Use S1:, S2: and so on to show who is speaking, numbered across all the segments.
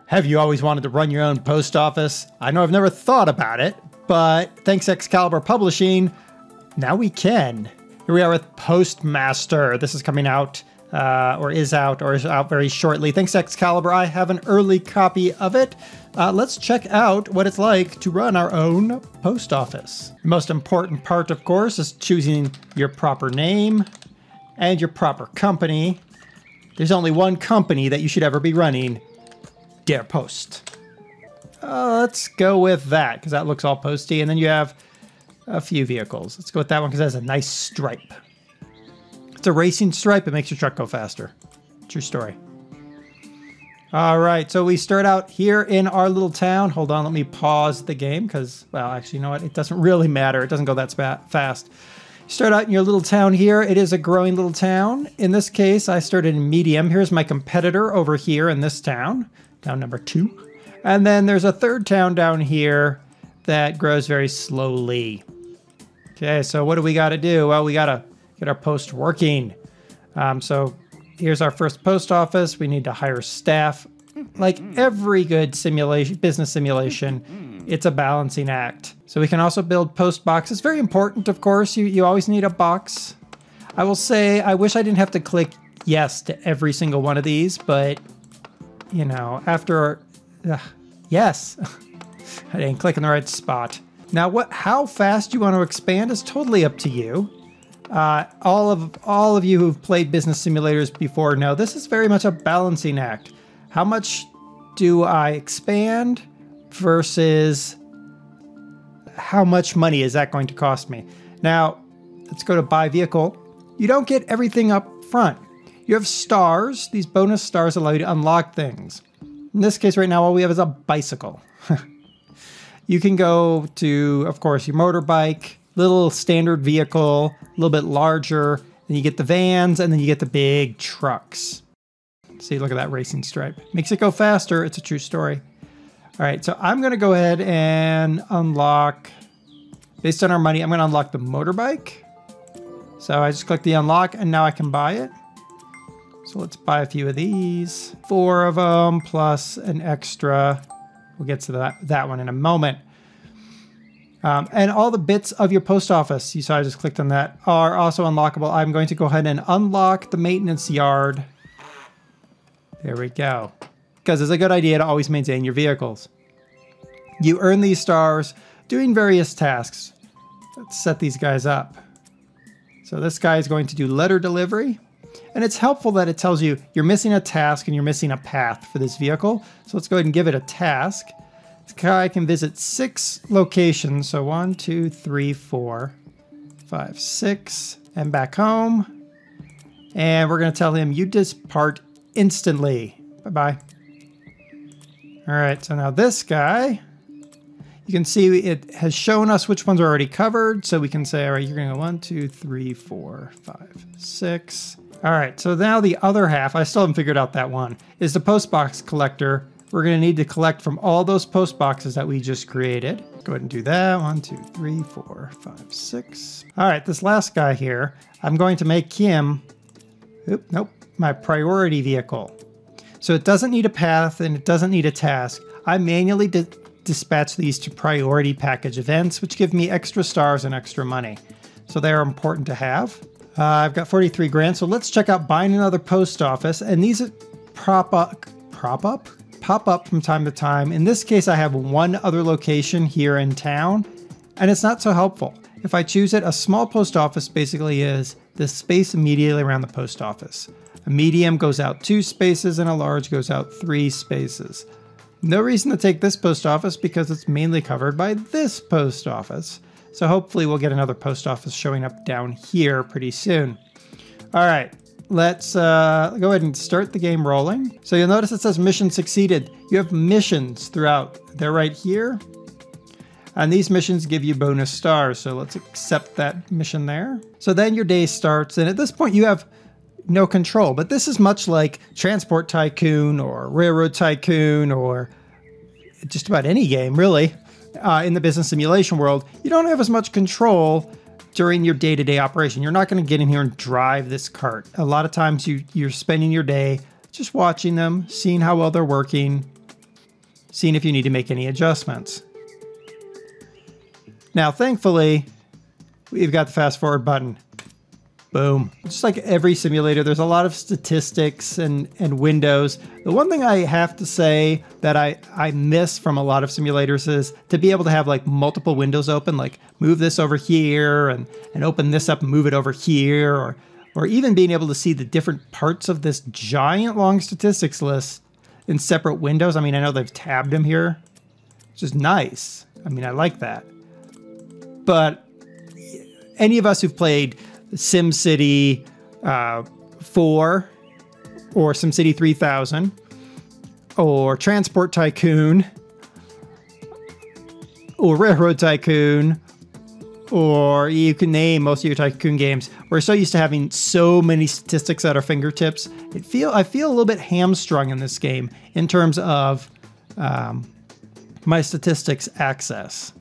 S1: Have you always wanted to run your own post office? I know I've never thought about it, but thanks Excalibur Publishing, now we can. Here we are with Postmaster. This is coming out, or is out very shortly. Thanks Excalibur, I have an early copy of it. Let's check out what it's like to run our own post office. The most important part, of course, is choosing your proper name and your proper company. There's only one company that you should ever be running. DerTebbers. Let's go with that because that looks all posty. And then you have a few vehicles. Let's go with that one because it has a nice stripe. It's a racing stripe. It makes your truck go faster. True story. All right, so we start out here in our little town. Hold on, let me pause the game because, well, actually, you know what? It doesn't really matter. It doesn't go that fast. You start out in your little town here. It is a growing little town. In this case, I started in medium. Here's my competitor over here in this town. Town number 2. And then there's a third town down here that grows very slowly. Okay, so what do we got to do? Well, we got to get our post working. So here's our first post office. We need to hire staff. Like every good business simulation, it's a balancing act. So we can also build post boxes. Very important, of course. You always need a box. I will say, I wish I didn't have to click yes to every single one of these, but you know, after, yes, I didn't click in the right spot. Now, how fast you want to expand is totally up to you. All of you who've played business simulators before know this is very much a balancing act. How much do I expand versus how much money is that going to cost me? Now, let's go to buy vehicle. You don't get everything up front. You have stars. These bonus stars allow you to unlock things. In this case right now, all we have is a bicycle. You can go to, of course, your motorbike, little standard vehicle, a little bit larger, then you get the vans, and then you get the big trucks. See, look at that racing stripe. Makes it go faster. It's a true story. All right, so I'm going to go ahead and unlock, based on our money, I'm going to unlock the motorbike. So I just click the unlock, and now I can buy it. So let's buy a few of these. 4 of them, plus an extra. We'll get to that one in a moment. And all the bits of your post office, you saw I just clicked on that, are also unlockable. I'm going to go ahead and unlock the maintenance yard. There we go. Because it's a good idea to always maintain your vehicles. You earn these stars doing various tasks. Let's set these guys up. So this guy is going to do letter delivery. And it's helpful that it tells you you're missing a task and you're missing a path for this vehicle. So let's go ahead and give it a task. This guy can visit 6 locations. So 1, 2, 3, 4, 5, 6, and back home. And we're going to tell him you depart instantly. Bye-bye. All right, so now this guy, you can see it has shown us which ones are already covered. So we can say, all right, you're going to go 1, 2, 3, 4, 5, 6. All right, so now the other half, I still haven't figured out that one, is the post box collector. We're going to need to collect from all those post boxes that we just created. Go ahead and do that. 1, 2, 3, 4, 5, 6. All right, this last guy here, I'm going to make him, my priority vehicle. So it doesn't need a path and it doesn't need a task. I manually dispatch these to priority package events, which give me extra stars and extra money. So they're important to have. I've got 43 grand, so let's check out buying another post office. And these pop up from time to time. In this case, I have one other location here in town, and it's not so helpful. If I choose it, a small post office basically is the space immediately around the post office. A medium goes out 2 spaces, and a large goes out 3 spaces. No reason to take this post office because it's mainly covered by this post office. So hopefully we'll get another post office showing up down here pretty soon. All right, let's go ahead and start the game rolling. So you'll notice it says mission succeeded. You have missions throughout. They're right here. And these missions give you bonus stars. So let's accept that mission there. So then your day starts. And at this point you have no control. But this is much like Transport Tycoon or Railroad Tycoon or just about any game, really. In the business simulation world, you don't have as much control during your day-to-day operation. You're not going to get in here and drive this cart. A lot of times you're spending your day just watching them, seeing how well they're working, seeing if you need to make any adjustments. Now, thankfully, we've got the fast forward button. Boom. Just like every simulator, there's a lot of statistics and windows. The one thing I have to say that I miss from a lot of simulators is to be able to have like multiple windows open, like move this over here and open this up and move it over here, or even being able to see the different parts of this giant long statistics list in separate windows. I mean, I know they've tabbed them here, which is nice. I mean, I like that. But any of us who've played SimCity 4 or SimCity 3000 or Transport Tycoon or Railroad Tycoon, or you can name most of your Tycoon games, we're so used to having so many statistics at our fingertips. I feel a little bit hamstrung in this game in terms of my statistics access.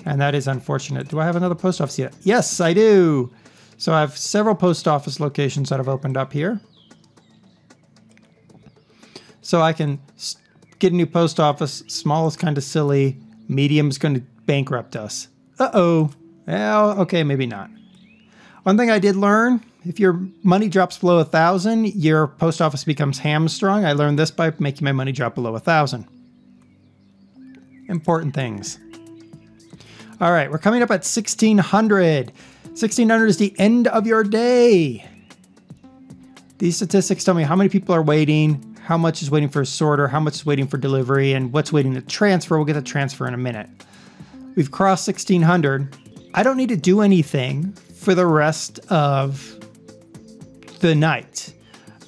S1: And that is unfortunate. Do I have another post office yet? Yes, I do. So I have several post office locations that have opened up here. So I can get a new post office. Small is kind of silly. Medium is going to bankrupt us. Uh-oh. Well, okay, maybe not. One thing I did learn, if your money drops below 1,000, your post office becomes hamstrung. I learned this by making my money drop below 1,000. Important things. All right, we're coming up at 1,600. 1,600 is the end of your day. These statistics tell me how many people are waiting, how much is waiting for a sorter, how much is waiting for delivery, and what's waiting to transfer. We'll get to transfer in a minute. We've crossed 1,600. I don't need to do anything for the rest of the night.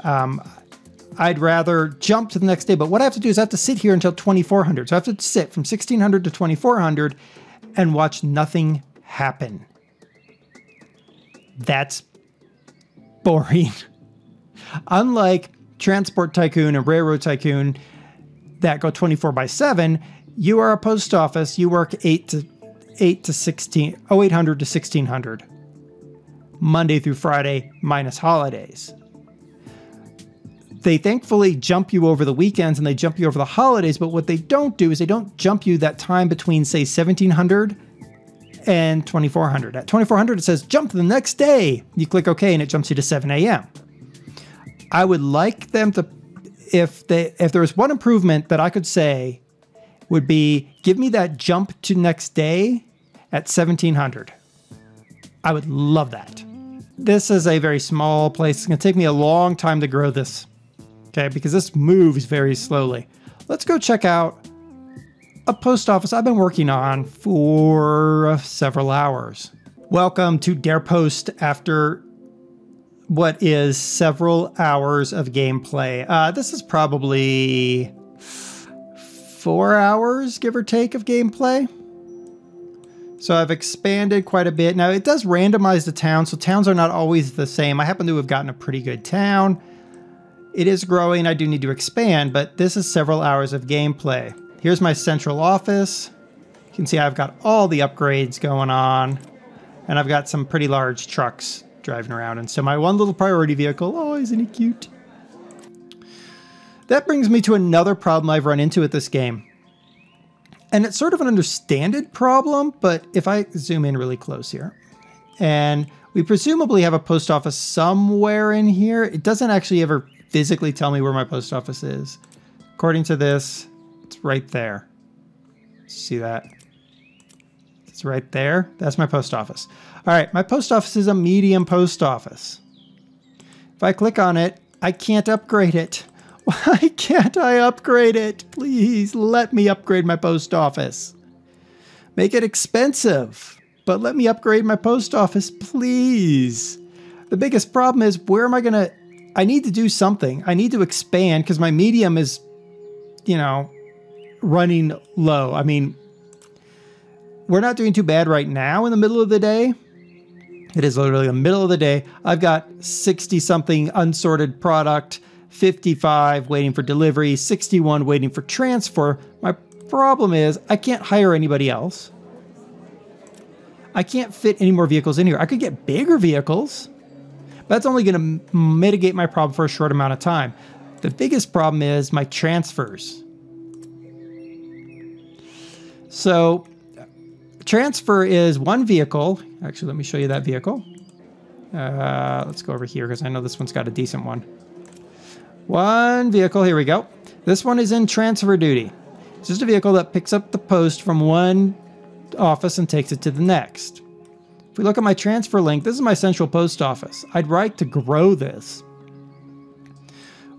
S1: I'd rather jump to the next day, but what I have to do is I have to sit here until 2,400. So I have to sit from 1,600 to 2,400 and watch nothing happen. That's boring. Unlike Transport Tycoon and Railroad Tycoon that go 24/7, you are a post office. You work 800 to 1,600, Monday through Friday minus holidays. They thankfully jump you over the weekends and they jump you over the holidays, but what they don't do is they don't jump you that time between, say, 1,700 and 2,400. At 2,400, it says jump to the next day. You click OK and it jumps you to 7 a.m. I would like them to, if there was one improvement that I could say, would be give me that jump to next day at 1,700. I would love that. This is a very small place. It's going to take me a long time to grow this, okay, because this moves very slowly. Let's go check out a post office I've been working on for several hours. Welcome to DerPost after what is several hours of gameplay. This is probably 4 hours, give or take, of gameplay. So I've expanded quite a bit. Now it does randomize the town, so towns are not always the same. I happen to have gotten a pretty good town. It is growing, I do need to expand, but this is several hours of gameplay. Here's my central office. You can see I've got all the upgrades going on, and I've got some pretty large trucks driving around. And so my one little priority vehicle, oh, isn't he cute? That brings me to another problem I've run into with this game. And it's sort of an understanded problem, but if I zoom in really close here, and we presumably have a post office somewhere in here. It doesn't actually ever physically tell me where my post office is. According to this, it's right there. See that? It's right there. That's my post office. All right, my post office is a medium post office. If I click on it, I can't upgrade it. Why can't I upgrade it? Please let me upgrade my post office. Make it expensive, but let me upgrade my post office, please. The biggest problem is, where am I gonna... I need to do something. I need to expand because my medium is, you know, running low. I mean, we're not doing too bad right now in the middle of the day. It is literally the middle of the day. I've got 60-something unsorted product, 55 waiting for delivery, 61 waiting for transfer. My problem is I can't hire anybody else. I can't fit any more vehicles in here. I could get bigger vehicles, but that's only going to mitigate my problem for a short amount of time. The biggest problem is my transfers. So transfer is one vehicle. Actually, let me show you that vehicle. Let's go over here because I know this one's got a decent one. One vehicle, here we go. This one is in transfer duty. It's just a vehicle that picks up the post from one office and takes it to the next. If we look at my transfer link, this is my central post office. I'd like to grow this.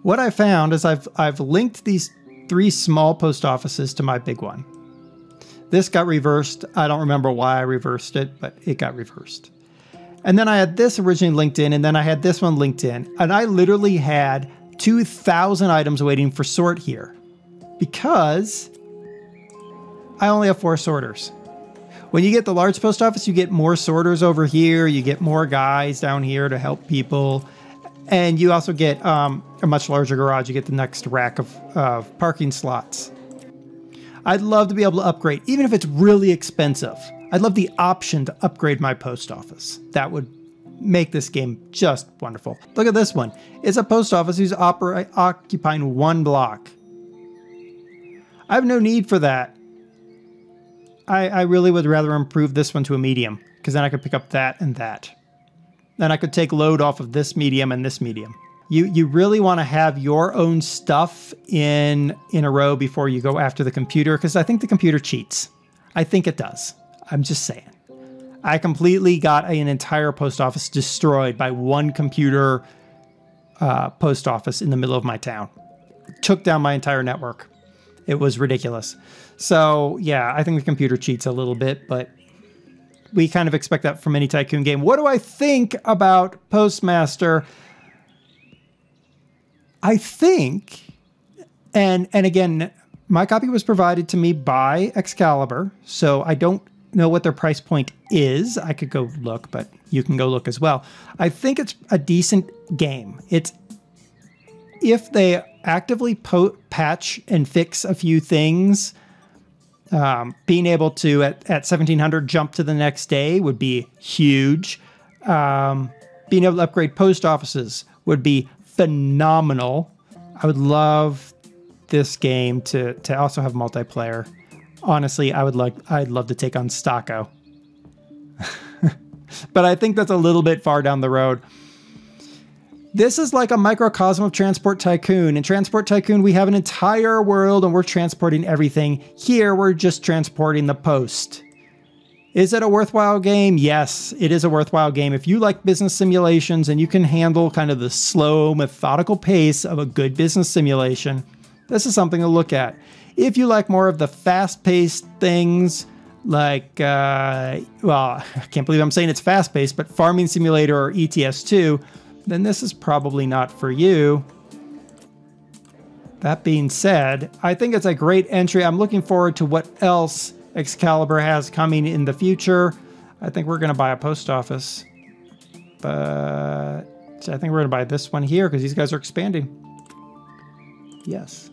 S1: What I found is I've linked these 3 small post offices to my big one. This got reversed. I don't remember why I reversed it, but it got reversed. And then I had this originally linked in, and then I had this one linked in. And I literally had 2,000 items waiting for sort here because I only have 4 sorters. When you get the large post office, you get more sorters over here. You get more guys down here to help people. And you also get a much larger garage. You get the next rack of parking slots. I'd love to be able to upgrade, even if it's really expensive. I'd love the option to upgrade my post office. That would make this game just wonderful. Look at this one. It's a post office who's occupying 1 block. I have no need for that. I really would rather improve this one to a medium, because then I could pick up that and that. Then I could take load off of this medium and this medium. You really want to have your own stuff in a row before you go after the computer, because I think the computer cheats. I think it does. I'm just saying. I completely got an entire post office destroyed by one computer post office in the middle of my town. Took down my entire network. It was ridiculous. So yeah, I think the computer cheats a little bit, but we kind of expect that from any tycoon game. What do I think about Postmaster? I think, and again, my copy was provided to me by Excalibur, so I don't know what their price point is. I could go look, but you can go look as well. I think it's a decent game. It's, if they actively patch and fix a few things, being able to, at 1700, jump to the next day would be huge. Being able to upgrade post offices would be phenomenal. I would love this game to also have multiplayer. Honestly, I'd love to take on Stocko. But I think that's a little bit far down the road. This is like a microcosm of Transport Tycoon. In Transport Tycoon, we have an entire world and we're transporting everything. Here, we're just transporting the post. Is it a worthwhile game? Yes, it is a worthwhile game. If you like business simulations and you can handle kind of the slow, methodical pace of a good business simulation, this is something to look at. If you like more of the fast-paced things, like, well, I can't believe I'm saying it's fast-paced, but Farming Simulator or ETS2, then this is probably not for you. That being said, I think it's a great entry. I'm looking forward to what else Excalibur has coming in the future. I think we're going to buy a post office. But I think we're going to buy this one here because these guys are expanding. Yes.